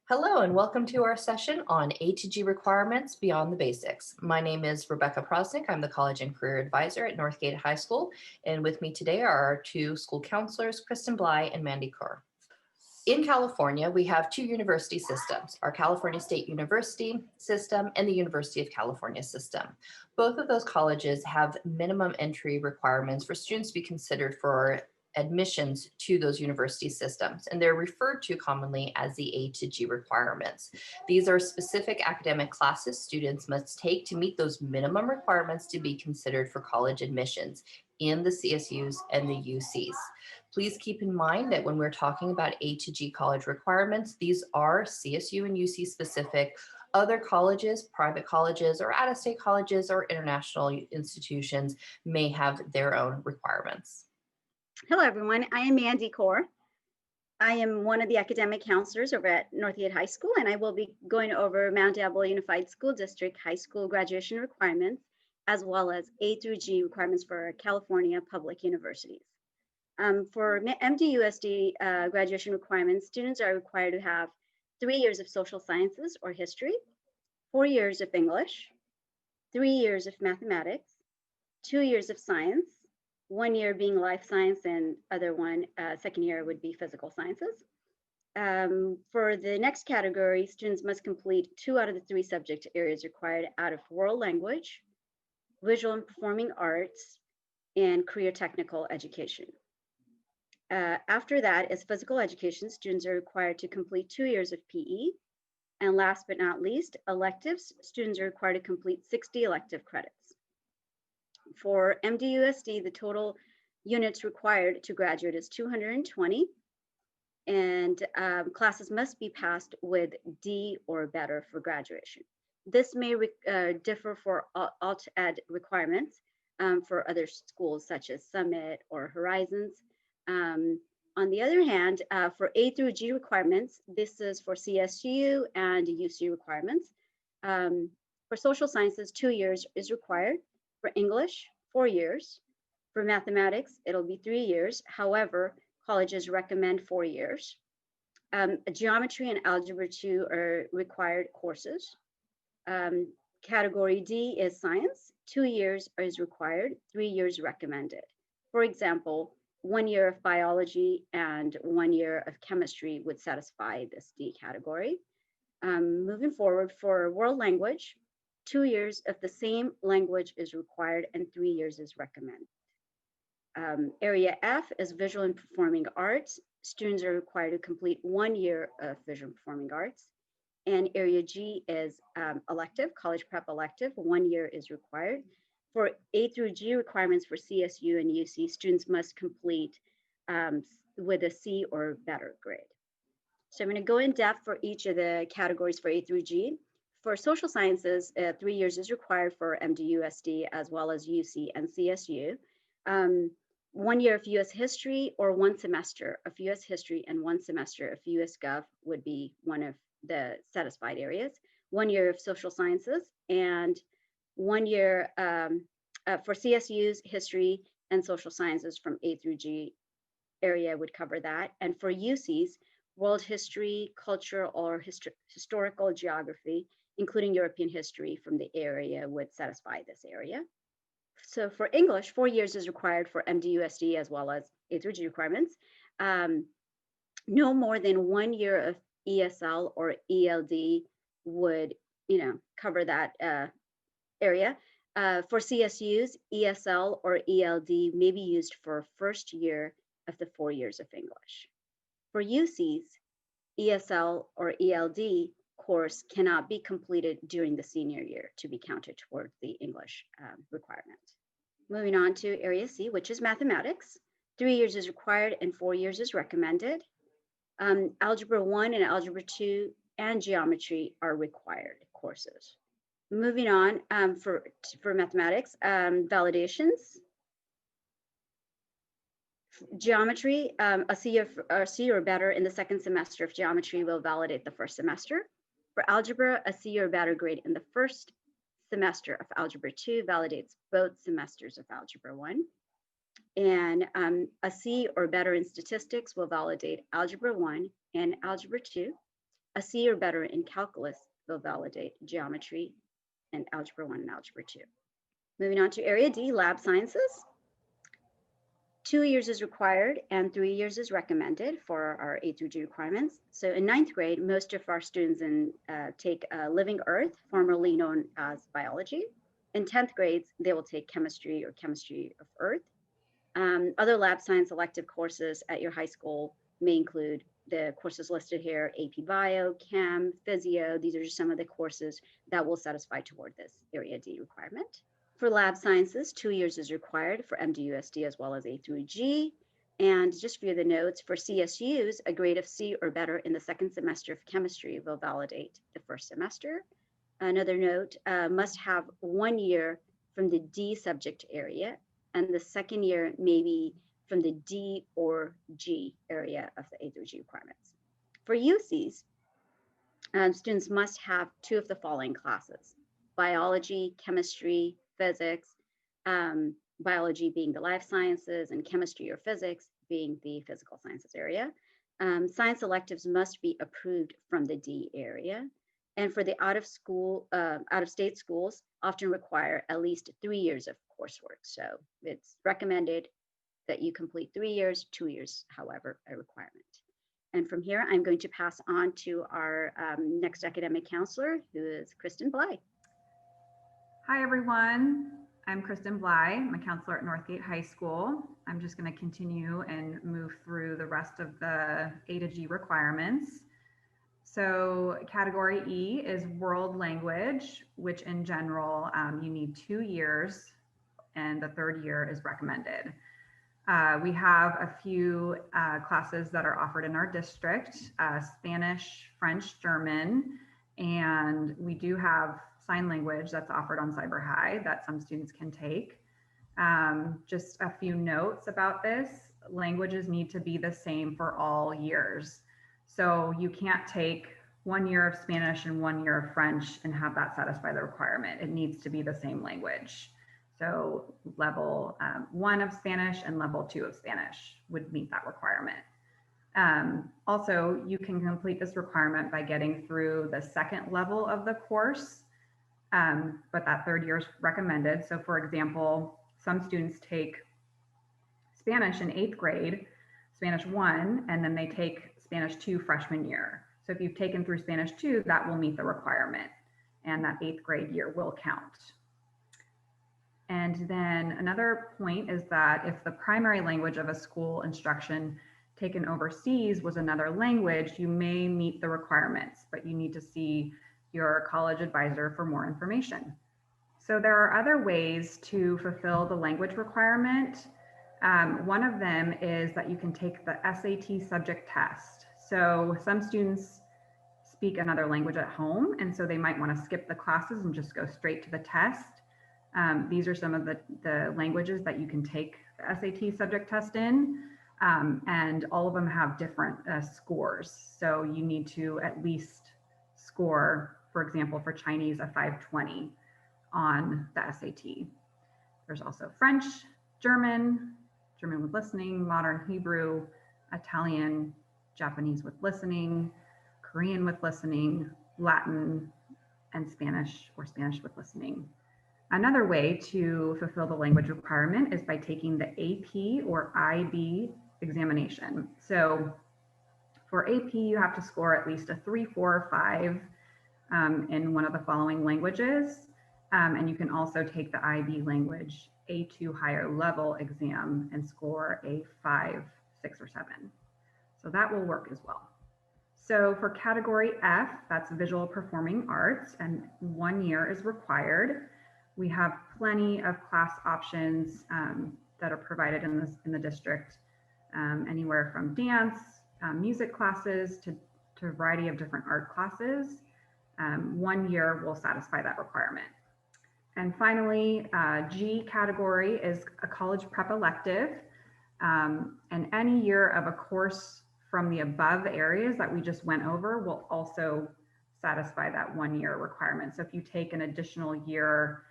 Hello and welcome to our session on A to G requirements beyond the basics. My name is Rebecca Prosnick. I'm the College and Career Advisor at Northgate High School. And with me today are our two school counselors, Kristen Bly and Mandy Kerr. In California, we have two university systems, our California State University system and the University of California system. Both of those colleges have minimum entry requirements for students to be considered for admissions to those university systems, and they're referred to commonly as the A to G requirements. These are specific academic classes students must take to meet those minimum requirements to be considered for college admissions in the CSUs and the UCs. Please keep in mind that when we're talking about A to G college requirements, these are CSU and UC specific. Other colleges, private colleges, or out-of-state colleges or international institutions may have their own requirements. Hello, everyone. I am Mandy Kerr. I am one of the academic counselors over at Northgate High School, and I will be going over Mount Diablo Unified School District high school graduation requirements, as well as A through G requirements for California public universities. For MDUSD graduation requirements, students are required to have 3 years of social sciences or history, 4 years of English, 3 years of mathematics, 2 years of science, 1 year being life science and second year would be physical sciences. For the next category, students must complete 2 out of the 3 subject areas required out of world language, visual and performing arts, and career technical education. After that is physical education. Students are required to complete 2 years of PE. And last but not least, electives. Students are required to complete 60 elective credits. For MDUSD, the total units required to graduate is 220, and classes must be passed with D or better for graduation. This may differ for alt ed requirements for other schools such as Summit or Horizons. On the other hand, for A through G requirements, this is for CSU and UC requirements. For social sciences, 2 years is required. For English, 4 years. For mathematics, it'll be 3 years. However, colleges recommend 4 years. Geometry and Algebra 2 are required courses. Category D is science. 2 years is required, 3 years recommended. For example, 1 year of biology and 1 year of chemistry would satisfy this D category. Moving forward, for world language, 2 years of the same language is required and 3 years is recommended. Area F is visual and performing arts. Students are required to complete 1 year of visual and performing arts. And Area G is elective, college prep elective. 1 year is required. For A through G requirements for CSU and UC, students must complete with a C or better grade. So I'm going to go in depth for each of the categories for A through G. For social sciences, 3 years is required for MDUSD as well as UC and CSU. 1 year of US history or 1 semester of US history and 1 semester of US Gov would be one of the satisfied areas. 1 year of social sciences and 1 year for CSU's history and social sciences from A through G area would cover that. And for UC's, world history, culture, or historical geography, including European history from the area would satisfy this area. So for English, 4 years is required for MDUSD as well as A through G requirements. No more than 1 year of ESL or ELD would, cover that area. For CSUs, ESL or ELD may be used for first year of the 4 years of English. For UCs, ESL or ELD course cannot be completed during the senior year to be counted toward the English requirement. Moving on to Area C, which is mathematics. 3 years is required and 4 years is recommended. Algebra 1 and Algebra 2 and geometry are required courses. Moving on for mathematics, validations. Geometry, a C or better in the second semester of geometry will validate the first semester. For algebra, a C or better grade in the first semester of Algebra 2 validates both semesters of Algebra 1. And a C or better in statistics will validate Algebra 1 and Algebra 2. A C or better in calculus will validate geometry and algebra 1 and algebra 2. Moving on to area D, lab sciences. 2 years is required and 3 years is recommended for our A through G requirements. So in 9th grade, most of our students take Living Earth, formerly known as biology. In 10th grades, they will take chemistry or chemistry of Earth. Other lab science elective courses at your high school may include the courses listed here: AP Bio, Chem, Physio. These are just some of the courses that will satisfy toward this Area D requirement. For lab sciences, 2 years is required for MDUSD as well as A through G. And just for the notes, for CSUs, a grade of C or better in the second semester of chemistry will validate the first semester. Another note, must have 1 year from the D subject area, and the second year may be from the D or G area of the A through G requirements. For UCs, students must have 2 of the following classes: biology, chemistry, physics, biology being the life sciences and chemistry or physics being the physical sciences area. Science electives must be approved from the D area. And for the out-of-state schools often require at least 3 years of coursework. So it's recommended that you complete 3 years, 2 years, however, a requirement. And from here, I'm going to pass on to our next academic counselor, who is Kristen Bly. Hi, everyone. I'm Kristen Bly. I'm a counselor at Northgate High School. I'm just going to continue and move through the rest of the A to G requirements. So category E is world language, which in general, you need 2 years and the 3rd year is recommended. We have a few classes that are offered in our district: Spanish, French, German, and we do have sign language that's offered on Cyber High that some students can take. Just a few notes about this: languages need to be the same for all years. So you can't take 1 year of Spanish and 1 year of French and have that satisfy the requirement. It needs to be the same language. So level 1 of Spanish and level 2 of Spanish would meet that requirement. Also, you can complete this requirement by getting through the 2nd level of the course, but that 3rd year is recommended. So for example, some students take Spanish in 8th grade, Spanish 1, and then they take Spanish 2 freshman year. So if you've taken through Spanish 2, that will meet the requirement, and that 8th grade year will count. And then another point is that if the primary language of a school instruction taken overseas was another language, you may meet the requirements, but you need to see your college advisor for more information. So there are other ways to fulfill the language requirement. One of them is that you can take the SAT subject test. So some students speak another language at home, and so they might want to skip the classes and just go straight to the test. These are some of the languages that you can take the SAT subject test in, and all of them have different scores. So you need to at least score, for example, for Chinese, a 520 on the SAT. There's also French, German with listening, modern Hebrew, Italian, Japanese with listening, Korean with listening, Latin, and Spanish or Spanish with listening. Another way to fulfill the language requirement is by taking the AP or IB examination. So for AP, you have to score at least a 3, 4, or 5 in one of the following languages. And you can also take the IB language A2 higher level exam and score a 5, 6, or 7. So that will work as well. So for category F, that's visual performing arts, and 1 year is required. We have plenty of class options that are provided in the district, anywhere from dance, music classes to a variety of different art classes. 1 year will satisfy that requirement. And finally, G category is a college prep elective, and any year of a course from the above areas that we just went over will also satisfy that 1 year requirement. So if you take an additional year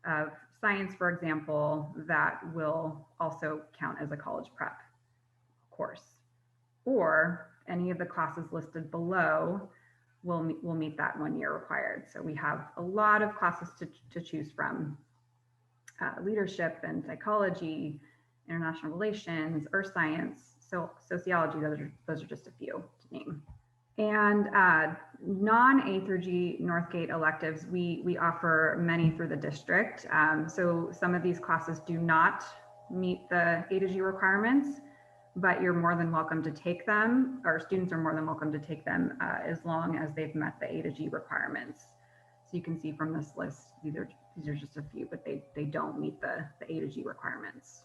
of science, for example, that will also count as a college prep course. Or any of the classes listed below will meet that 1 year required. So we have a lot of classes to choose from. Leadership and psychology, international relations, earth science, so sociology, those are just a few to name. And non-A through G Northgate electives, we offer many through the district. So some of these classes do not meet the A to G requirements, but you're more than welcome to take them, or students are more than welcome to take them as long as they've met the A to G requirements. So you can see from this list, these are just a few, but they don't meet the A to G requirements.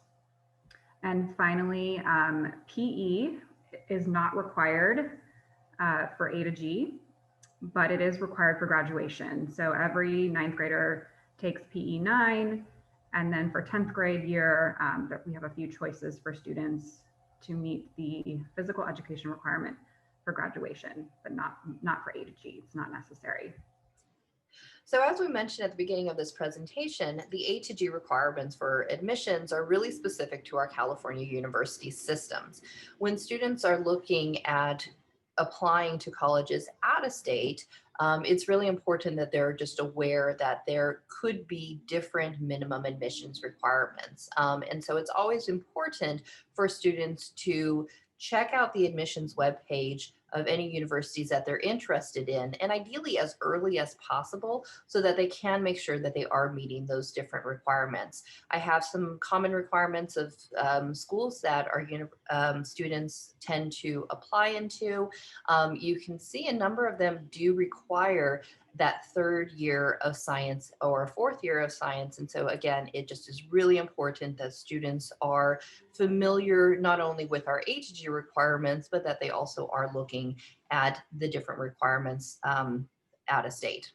And finally, PE is not required for A to G, but it is required for graduation. So every 9th grader takes PE 9, and then for 10th grade year, we have a few choices for students to meet the physical education requirement for graduation, but not for A to G. It's not necessary. So as we mentioned at the beginning of this presentation, the A to G requirements for admissions are really specific to our California university systems. When students are looking at applying to colleges out of state, it's really important that they're just aware that there could be different minimum admissions requirements. And so it's always important for students to check out the admissions webpage of any universities that they're interested in, and ideally as early as possible so that they can make sure that they are meeting those different requirements. I have some common requirements of schools that our students tend to apply into. You can see a number of them do require that 3rd year of science or 4th year of science. And so again, it just is really important that students are familiar not only with our A to G requirements, but that they also are looking at the different requirements out of state.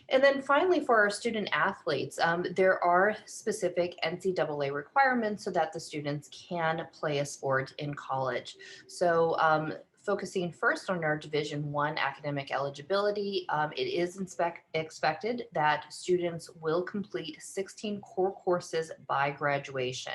And then finally, for our student athletes, there are specific NCAA requirements so that the students can play a sport in college. So focusing first on our Division I academic eligibility, it is expected that students will complete 16 core courses by graduation.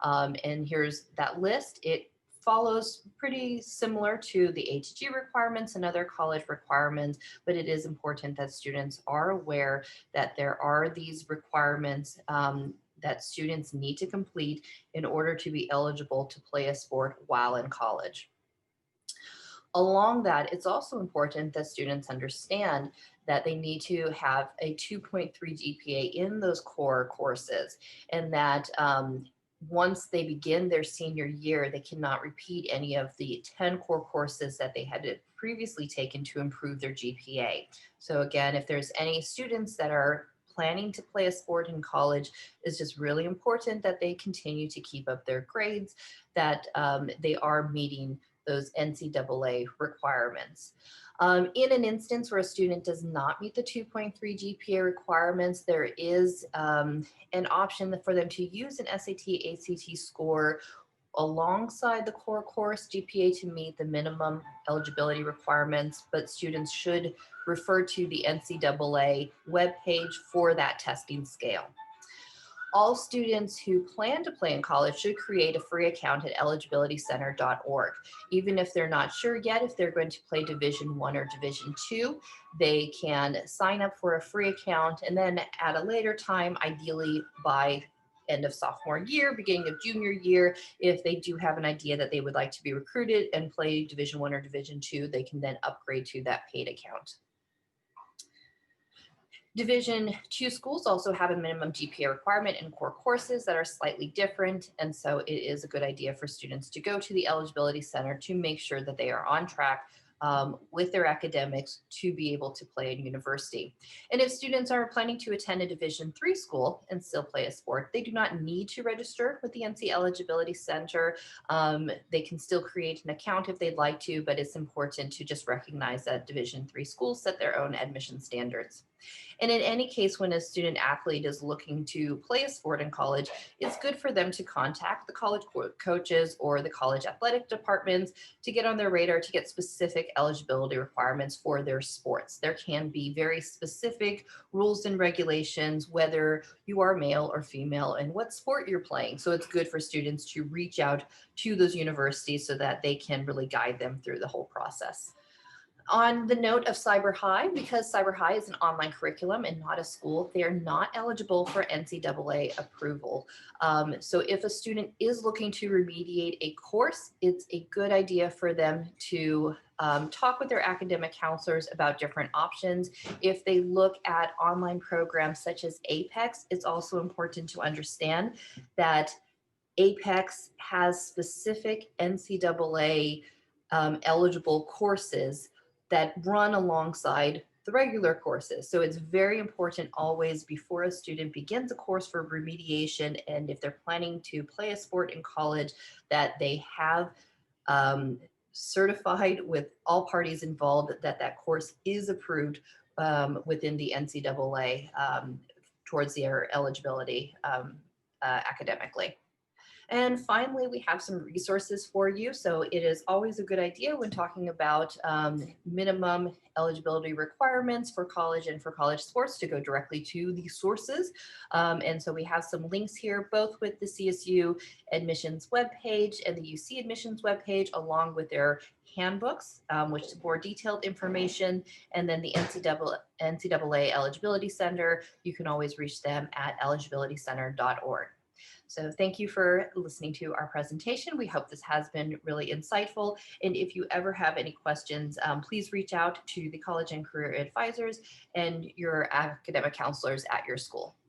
And here's that list. It follows pretty similar to the A to G requirements and other college requirements, but it is important that students are aware that there are these requirements that students need to complete in order to be eligible to play a sport while in college. Along that, it's also important that students understand that they need to have a 2.3 GPA in those core courses, and that once they begin their senior year, they cannot repeat any of the 10 core courses that they had previously taken to improve their GPA. So again, if there's any students that are planning to play a sport in college, it's just really important that they continue to keep up their grades, that they are meeting those NCAA requirements. In an instance where a student does not meet the 2.3 GPA requirements, there is an option for them to use an SAT, ACT score alongside the core course GPA to meet the minimum eligibility requirements, but students should refer to the NCAA webpage for that testing scale. All students who plan to play in college should create a free account at eligibilitycenter.org. Even if they're not sure yet if they're going to play Division I or Division II, they can sign up for a free account, and then at a later time, ideally by end of sophomore year, beginning of junior year, if they do have an idea that they would like to be recruited and play Division I or Division II, they can then upgrade to that paid account. Division II schools also have a minimum GPA requirement in core courses that are slightly different, and so it is a good idea for students to go to the Eligibility Center to make sure that they are on track with their academics to be able to play in university. And if students are planning to attend a Division III school and still play a sport, they do not need to register with the NC Eligibility Center. They can still create an account if they'd like to, but it's important to just recognize that Division III schools set their own admission standards. And in any case, when a student athlete is looking to play a sport in college, it's good for them to contact the college coaches or the college athletic departments to get on their radar to get specific eligibility requirements for their sports. There can be very specific rules and regulations, whether you are male or female and what sport you're playing. So it's good for students to reach out to those universities so that they can really guide them through the whole process. On the note of Cyber High, because Cyber High is an online curriculum and not a school, they are not eligible for NCAA approval. So if a student is looking to remediate a course, it's a good idea for them to talk with their academic counselors about different options. If they look at online programs such as Apex, it's also important to understand that Apex has specific NCAA eligible courses that run alongside the regular courses. So it's very important always before a student begins a course for remediation, and if they're planning to play a sport in college, that they have certified with all parties involved that that course is approved within the NCAA towards their eligibility academically. And finally, we have some resources for you. So it is always a good idea when talking about minimum eligibility requirements for college and for college sports to go directly to the sources. And so we have some links here, both with the CSU admissions webpage and the UC admissions webpage, along with their handbooks, which is more detailed information. And then the NCAA Eligibility Center, you can always reach them at eligibilitycenter.org. So thank you for listening to our presentation. We hope this has been really insightful. And if you ever have any questions, please reach out to the college and career advisors and your academic counselors at your school.